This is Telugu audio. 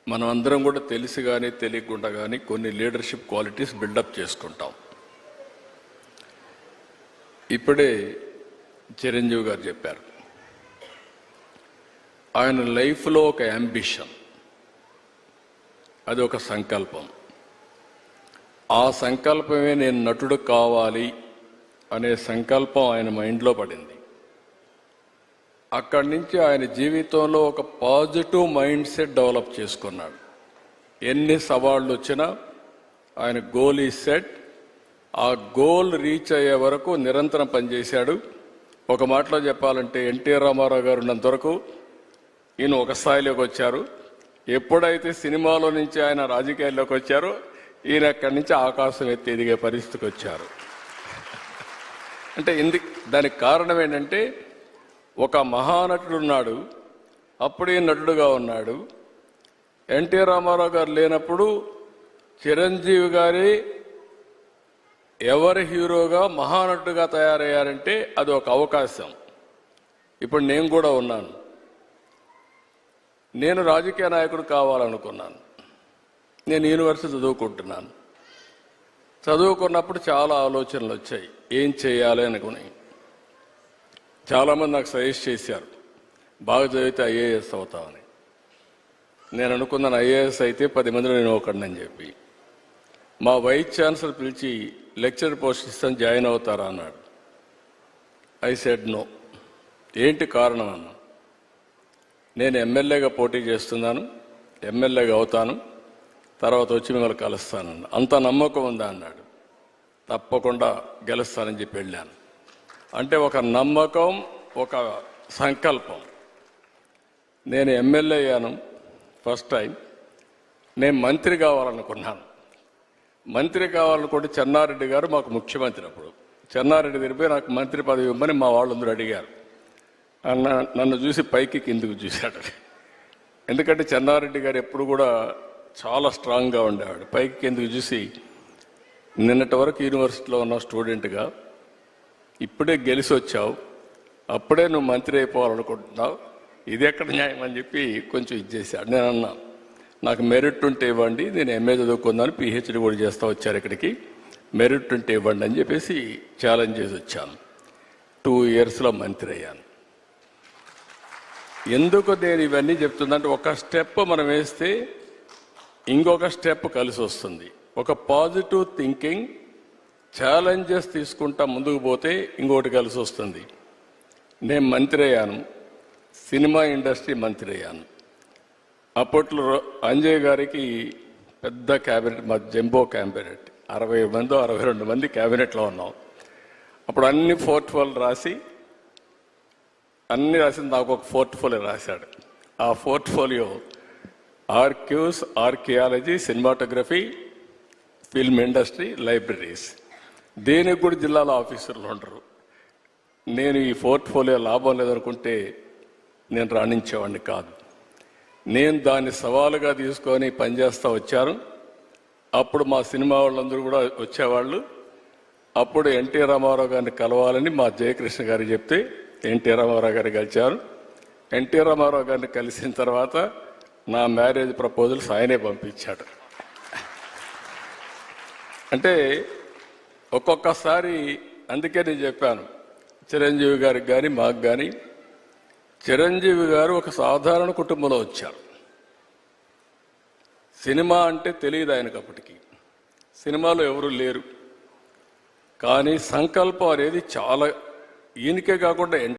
మనం అందరం కూడా తెలిసి కానీ తెలియకుండా కానీ కొన్ని లీడర్షిప్ క్వాలిటీస్ బిల్డప్ చేసుకుంటాం. ఇప్పుడే చిరంజీవి గారు చెప్పారు, ఆయన లైఫ్లో ఒక యాంబిషన్, అది ఒక సంకల్పం. ఆ సంకల్పమే నేను నటుడు కావాలి అనే సంకల్పం ఆయన మైండ్లో పడింది. అక్కడి నుంచి ఆయన జీవితంలో ఒక పాజిటివ్ మైండ్ సెట్ డెవలప్ చేసుకున్నాడు. ఎన్ని సవాళ్ళు వచ్చినా ఆయన గోల్ ఈ సెట్, ఆ గోల్ రీచ్ అయ్యే వరకు నిరంతరం పనిచేశాడు. ఒక మాటలో చెప్పాలంటే ఎన్టీ రామారావు గారు ఉన్నంత వరకు ఈయన ఒక స్థాయిలోకి వచ్చారు. ఎప్పుడైతే సినిమాలో నుంచి ఆయన రాజకీయాల్లోకి వచ్చారో ఈయన అక్కడి నుంచి ఆకాశం ఎత్తి ఎదిగే పరిస్థితికి వచ్చారు. అంటే దానికి కారణం ఏంటంటే ఒక మహానటుడు ఉన్నాడు, అప్పుడే నటుడుగా ఉన్నాడు. ఎన్టీ రామారావు గారు లేనప్పుడు చిరంజీవి గారి ఎవరి హీరోగా మహానటుడుగా తయారయ్యారంటే అది ఒక అవకాశం. ఇప్పుడు నేను కూడా ఉన్నాను. నేను రాజకీయ నాయకుడు కావాలనుకున్నాను. నేను యూనివర్సిటీ చదువుకుంటున్నాను. చదువుకున్నప్పుడు చాలా ఆలోచనలు వచ్చాయి, ఏం చేయాలి అనుకుని. చాలామంది నాకు సజెస్ట్ చేశారు, బాగా చదివితే ఐఏఎస్ అవుతామని. నేను అనుకున్నాను ఐఏఎస్ అయితే 10 మందిలో నేను ఒకడిని చెప్పి. మా వైస్ ఛాన్సలర్ పిలిచి లెక్చర్ పోస్ట్ ఇస్తాను, జాయిన్ అవుతారా అన్నాడు. I said no. ఏంటి కారణం అన్నా, నేను ఎమ్మెల్యేగా పోటీ చేస్తున్నాను, ఎమ్మెల్యేగా అవుతాను, తర్వాత వచ్చి మిమ్మల్ని కలుస్తానన్న. అంత నమ్మకం ఉందా అన్నాడు. తప్పకుండా గెలుస్తానని చెప్పి వెళ్ళాను. అంటే ఒక నమ్మకం, ఒక సంకల్పం. నేను ఎమ్మెల్యే అయ్యాను ఫస్ట్ టైం. నేను మంత్రి కావాలనుకున్నాను. మంత్రి కావాలనుకుంటే చెన్నారెడ్డి గారు మాకు ముఖ్యమంత్రి. అప్పుడు చెన్నారెడ్డి తిరిగిపోయి నాకు మంత్రి పదవి ఇవ్వమని మా వాళ్ళందరూ అడిగారు. నన్ను చూసి పైకి కిందికి చూశాడు. ఎందుకంటే చెన్నారెడ్డి గారు ఎప్పుడు కూడా చాలా స్ట్రాంగ్గా ఉండేవాడు. పైకి కిందికి చూసి, నిన్నటి వరకు యూనివర్సిటీలో ఉన్న స్టూడెంట్గా ఇప్పుడే గెలిచి వచ్చావు, అప్పుడే నువ్వు మంత్రి అయిపోవాలనుకుంటున్నావు, ఇది ఎక్కడ న్యాయం అని చెప్పి కొంచెం ఇచ్చేసాడు. నేను అన్నా, నాకు మెరిట్ ఉంటే ఇవ్వండి, నేను ఎంఏ చదువుకున్నాను, పిహెచ్డి కూడా చేస్తూ వచ్చారు ఇక్కడికి, మెరిట్ ఉంటే ఇవ్వండి అని చెప్పేసి ఛాలెంజ్ చేసి వచ్చాను. 2 ఇయర్స్లో మంత్రి అయ్యాను. ఎందుకు నేను ఇవన్నీ చెప్తుందంటే, ఒక స్టెప్ మనం వేస్తే ఇంకొక స్టెప్ కలిసి వస్తుంది. ఒక పాజిటివ్ థింకింగ్, ఛాలెంజెస్ తీసుకుంటా ముందుకు పోతే ఇంకోటి కలిసి వస్తుంది. నేను మంత్రి అయ్యాను, సినిమా ఇండస్ట్రీ మంత్రి అయ్యాను. అప్పట్లో అంజయ్ గారికి పెద్ద క్యాబినెట్, మా జంబో క్యాబినెట్, 60 మంది 62 మంది క్యాబినెట్లో ఉన్నాం. అప్పుడు అన్ని పోర్ట్ఫోలియో రాసి నాకు ఒక పోర్ట్ఫోలియో రాశాడు. ఆ పోర్ట్ఫోలియో ఆర్క్యూస్, archaeology, cinematography, film industry, libraries. దేనికి కూడా జిల్లాలో ఆఫీసర్లు ఉండరు. నేను ఈ పోర్ట్ఫోలియో లాభం లేదనుకుంటే నేను రాణించేవాడిని కాదు. నేను దాన్ని సవాలుగా తీసుకొని పనిచేస్తూ వచ్చాను. అప్పుడు మా సినిమా వాళ్ళందరూ కూడా వచ్చేవాళ్ళు. అప్పుడు ఎన్టీ రామారావు గారిని కలవాలని మా జయకృష్ణ గారు చెప్తే ఎన్టీ రామారావు గారిని కలిశారు. ఎన్టీ రామారావు గారిని కలిసిన తర్వాత నా మ్యారేజ్ ప్రపోజల్స్ ఆయనే పంపించాడు. అంటే ఒక్కొక్కసారి, అందుకే నేను చెప్పాను చిరంజీవి గారికి కానీ మాకు కానీ, చిరంజీవి గారు ఒక సాధారణ కుటుంబంలో వచ్చారు. సినిమా అంటే తెలియదు ఆయనకు. అప్పటికి సినిమాలో ఎవరు లేరు. కానీ సంకల్పం అనేది చాలా, ఈయనకే కాకుండా